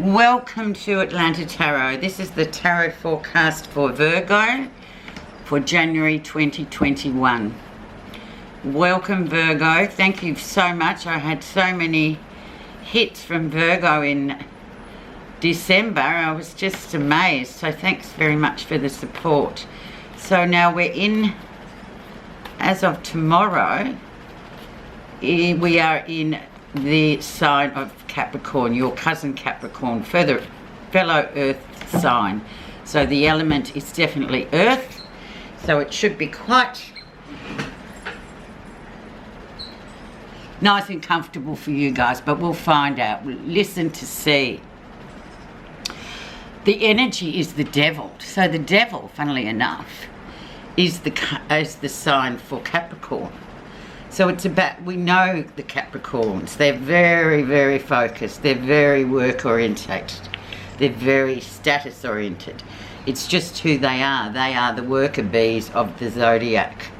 Welcome to Atlanta Tarot. This is the tarot forecast for Virgo for January 2021. Welcome, Virgo. Thank you so much. I had so many hits from Virgo in December. I was just amazed. So thanks very much for the support. So now we're in, as of tomorrow, we are in the sign of Capricorn, your cousin Capricorn, fellow earth sign. So the element is definitely earth, so it should be quite nice and comfortable for you guys, but we'll find out. We'll listen to see. The energy is the devil. So the devil, funnily enough, is the sign for Capricorn. So it's about, we know the Capricorns, they're very, very focused, they're very work orientated, they're very status oriented. It's just who they are the worker bees of the zodiac.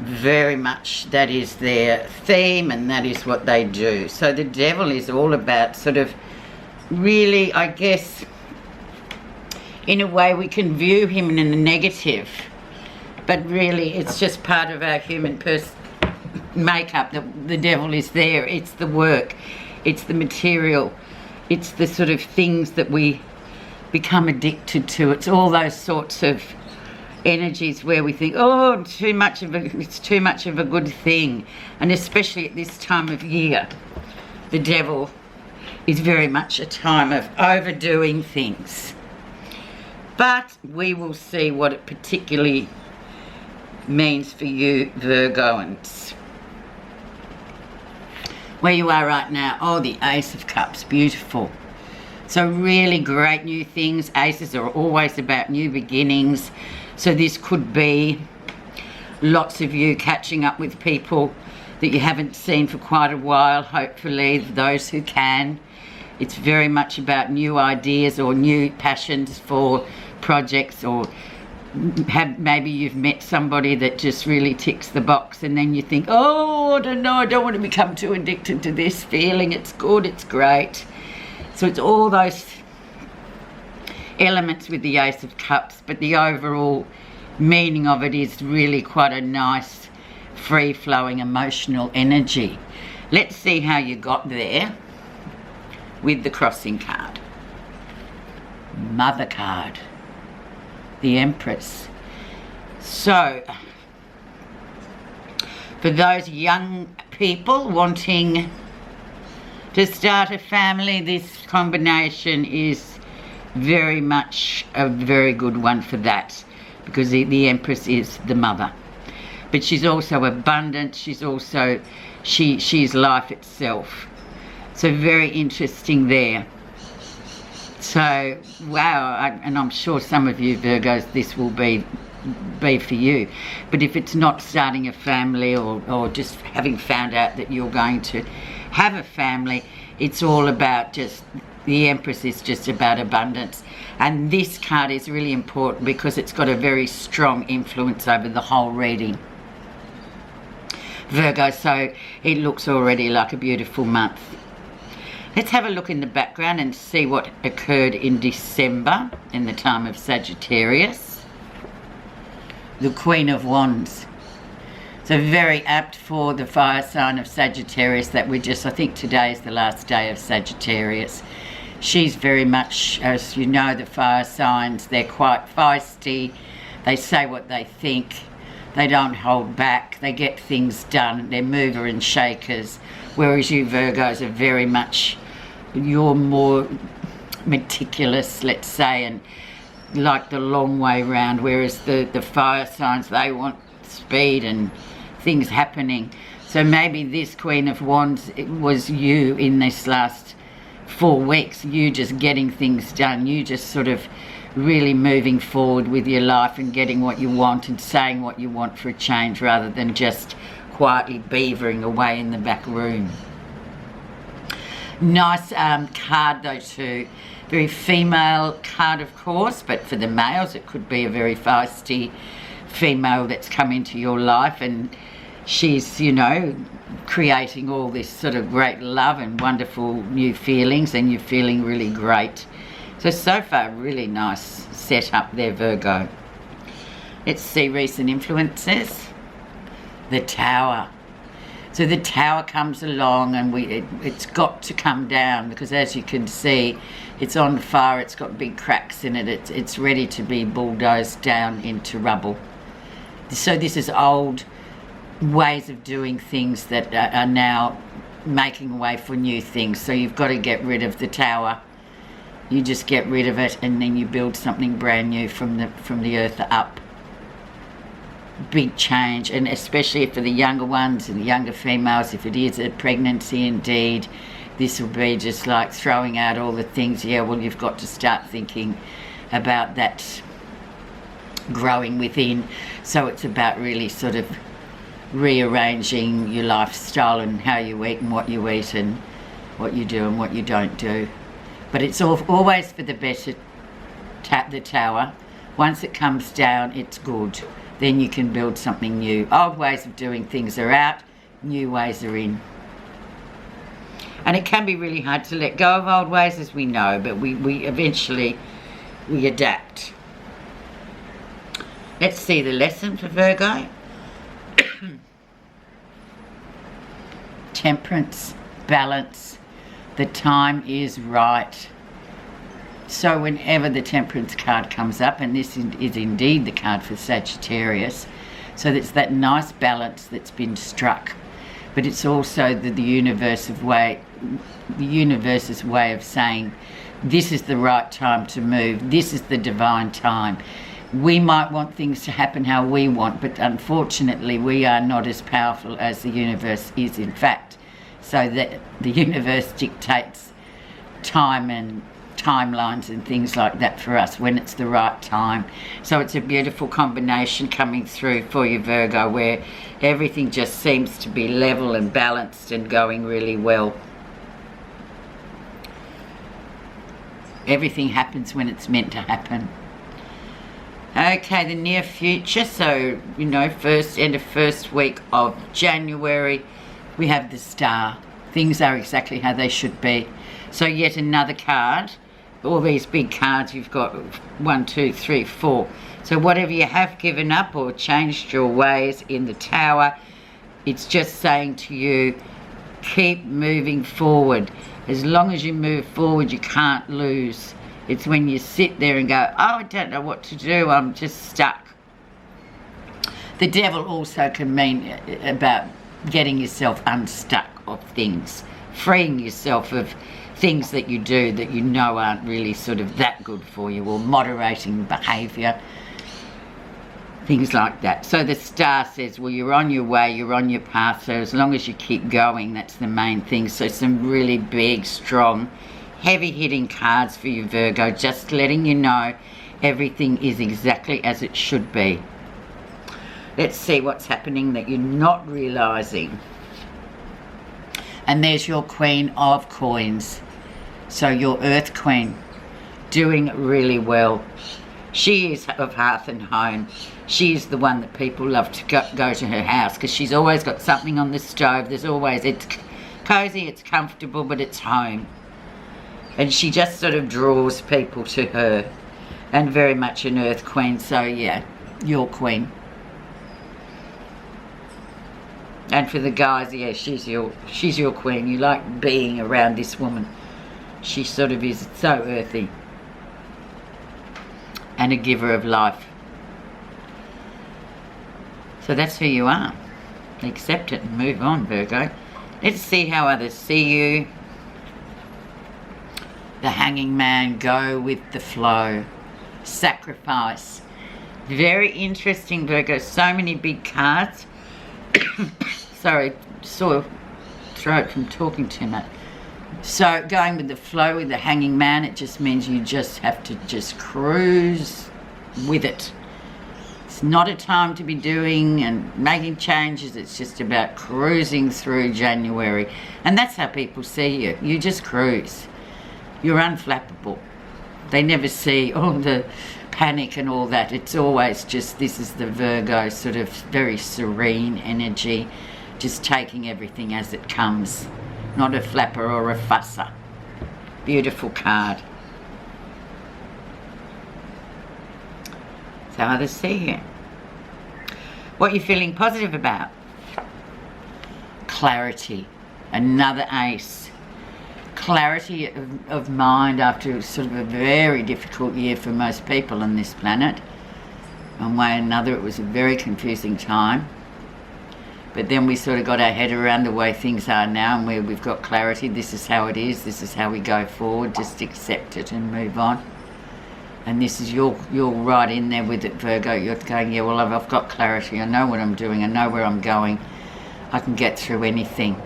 Very much that is their theme and that is what they do. So the devil is all about sort of really, I guess, in a way we can view him in a negative. But really, it's just part of our human makeup that the devil is there. It's the work, it's the material, it's the sort of things that we become addicted to. It's all those sorts of energies where we think, oh, it's too much of a good thing. And especially at this time of year, the devil is very much a time of overdoing things. But we will see what it particularly means for you Virgoans. Where you are right now, oh, the Ace of Cups, beautiful. So really great new things. Aces are always about new beginnings. So this could be lots of you catching up with people that you haven't seen for quite a while, hopefully, those who can. It's very much about new ideas or new passions for projects, or maybe you've met somebody that just really ticks the box, and then you think, oh, I don't know, I don't want to become too addicted to this feeling. It's good, it's great. So it's all those elements with the Ace of Cups, but the overall meaning of it is really quite a nice, free-flowing emotional energy. Let's see how you got there with the crossing card. Mother card. The Empress. So, for those young people wanting to start a family, this combination is very much a very good one for that, because the Empress is the mother. But she's also abundant, she's life itself. So very interesting there. So, wow, and I'm sure some of you Virgos, this will be for you. But if it's not starting a family or just having found out that you're going to have a family, it's all about just, the Empress is just about abundance. And this card is really important because it's got a very strong influence over the whole reading, Virgo. So it looks already like a beautiful month. Let's have a look in the background and see what occurred in December in the time of Sagittarius. The Queen of Wands. So very apt for the fire sign of Sagittarius that we just, I think today is the last day of Sagittarius. She's very much, as you know, the fire signs, they're quite feisty. They say what they think. They don't hold back. They get things done. They're mover and shakers. Whereas you Virgos are very much, you're more meticulous, let's say, and like the long way round, whereas the fire signs, they want speed and things happening. So maybe this Queen of Wands, it was you in this last 4 weeks, you just getting things done, you just sort of really moving forward with your life and getting what you want and saying what you want for a change, rather than just quietly beavering away in the back room. Nice card though too. Very female card, of course, but for the males it could be a very feisty female that's come into your life, and she's, you know, creating all this sort of great love and wonderful new feelings, and you're feeling really great. So far, really nice setup there, Virgo. Let's see recent influences. The Tower. So the Tower comes along, and it's got to come down, because as you can see, it's on fire, it's got big cracks in it, it's ready to be bulldozed down into rubble. So this is old ways of doing things that are now making way for new things. So you've got to get rid of the Tower. You just get rid of it, and then you build something brand new from the earth up. Big change, and especially for the younger ones and the younger females, if it is a pregnancy indeed, this will be just like throwing out all the things. Yeah, well, you've got to start thinking about that growing within. So it's about really sort of rearranging your lifestyle and how you eat and what you eat and what you do and what you don't do. But it's always for the better. The Tower, once it comes down, it's good. Then you can build something new. Old ways of doing things are out, new ways are in. And it can be really hard to let go of old ways, as we know, but we eventually adapt. Let's see the lesson for Virgo. Temperance, balance, the time is right. So whenever the Temperance card comes up, and this is indeed the card for Sagittarius, so it's that nice balance that's been struck, but it's also the universe's way of saying this is the right time to move, this is the divine time. We might want things to happen how we want, but unfortunately we are not as powerful as the universe is in fact. So that the universe dictates time and timelines and things like that for us when it's the right time. So it's a beautiful combination coming through for you, Virgo, where everything just seems to be level and balanced and going really well. Everything happens when it's meant to happen. Okay, the near future, so you know, end of first week of January, we have the Star. Things are exactly how they should be. So yet another card. All these big cards, you've got 1, 2, 3, 4. So whatever you have given up or changed your ways in the Tower, it's just saying to you, keep moving forward. As long as you move forward, you can't lose. It's when you sit there and go, oh, I don't know what to do, I'm just stuck. The Devil also can mean about getting yourself unstuck of things, freeing yourself of things that you do that you know aren't really sort of that good for you, or moderating behaviour, things like that. So the Star says, well, you're on your way, you're on your path, so as long as you keep going, that's the main thing. So some really big, strong, heavy-hitting cards for you, Virgo, just letting you know everything is exactly as it should be. Let's see what's happening that you're not realising. And there's your Queen of Coins. So your Earth Queen, doing really well. She is of hearth and home. She is the one that people love to go to her house, because she's always got something on the stove. There's always, it's cosy, it's comfortable, but it's home. And she just sort of draws people to her, and very much an Earth Queen. So yeah, your Queen. And for the guys, yeah, she's your Queen. You like being around this woman. She sort of is so earthy. And a giver of life. So that's who you are. Accept it and move on, Virgo. Let's see how others see you. The Hanging Man, go with the flow. Sacrifice. Very interesting, Virgo. So many big cards. Sorry, sore throat from talking too much. So going with the flow with the Hanging Man, it just means you just have to just cruise with it. It's not a time to be doing and making changes. It's just about cruising through January. And that's how people see you. You just cruise. You're unflappable. They never see all the panic and all that. It's always just, this is the Virgo sort of very serene energy, just taking everything as it comes. Not a flapper or a fusser. Beautiful card. So others see you. What are you feeling positive about? Clarity. Another ace. Clarity of mind after sort of a very difficult year for most people on this planet. One way or another, it was a very confusing time. But then we sort of got our head around the way things are now, and where we've got clarity. This is how it is. This is how we go forward. Just accept it and move on. And this is, you're right in there with it, Virgo. You're going, yeah, well, I've got clarity. I know what I'm doing. I know where I'm going. I can get through anything.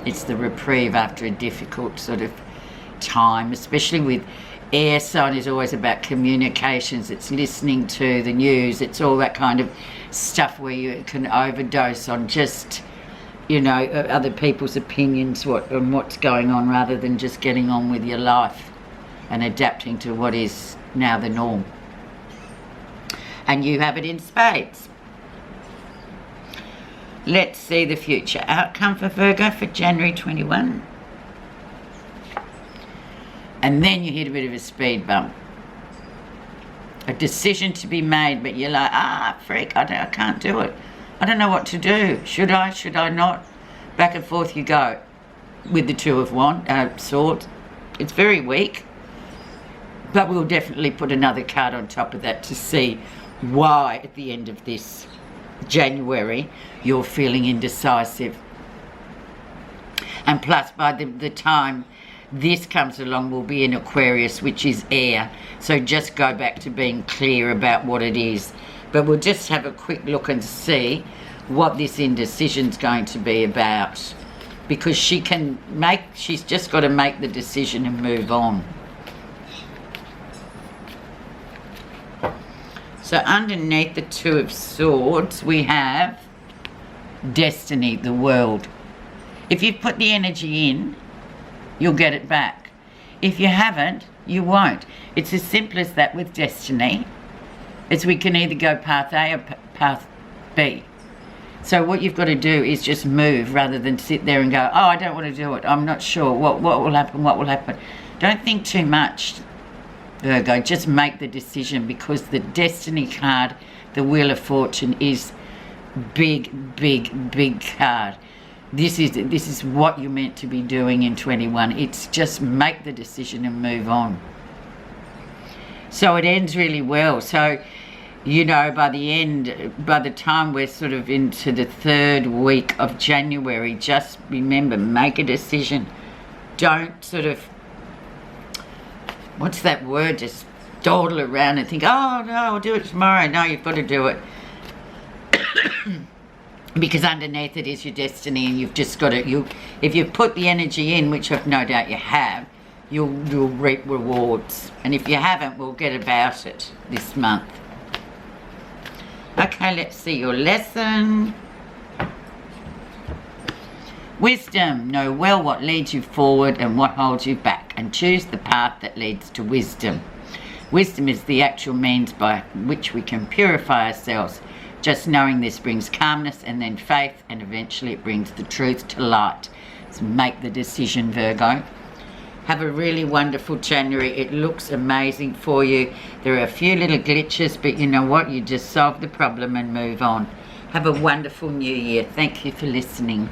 It's the reprieve after a difficult sort of time, especially with air sign is always about communications. It's listening to the news. It's all that kind of stuff where you can overdose on just, you know, other people's opinions on what's going on, rather than just getting on with your life and adapting to what is now the norm. And you have it in spades. Let's see the future outcome for Virgo for January 21. And then you hit a bit of a speed bump. A decision to be made, but you're like, freak, I can't do it. I don't know what to do. Should I not? Back and forth you go with the Two of Swords. It's very weak. But we'll definitely put another card on top of that to see why at the end of this January you're feeling indecisive. And plus, by the time this comes along, we'll be in Aquarius, which is air. So just go back to being clear about what it is. But we'll just have a quick look and see what this indecision's going to be about. Because she's just got to make the decision and move on. So underneath the Two of Swords, we have destiny, the world. If you've put the energy in, you'll get it back. If you haven't, you won't. It's as simple as that with destiny. It's we can either go path A or path B. So what you've got to do is just move, rather than sit there and go, oh, I don't want to do it. I'm not sure. What will happen? What will happen? Don't think too much, Virgo. Just make the decision, because the destiny card, the Wheel of Fortune, is big, big, big card. This is what you're meant to be doing in 21. It's just make the decision and move on. So it ends really well. So, you know, by the time we're sort of into the third week of January, just remember, make a decision. Don't sort of, what's that word, just dawdle around and think, oh no, I'll do it tomorrow. No, you've got to do it. Because underneath it is your destiny, and you've just got to, if you've put the energy in, which I've no doubt you have, you'll reap rewards. And if you haven't, we'll get about it this month. Okay, let's see your lesson. Wisdom. Know well what leads you forward and what holds you back, and choose the path that leads to wisdom. Wisdom is the actual means by which we can purify ourselves. Just knowing this brings calmness, and then faith, and eventually it brings the truth to light. So make the decision, Virgo. Have a really wonderful January. It looks amazing for you. There are a few little glitches, but you know what? You just solve the problem and move on. Have a wonderful new year. Thank you for listening.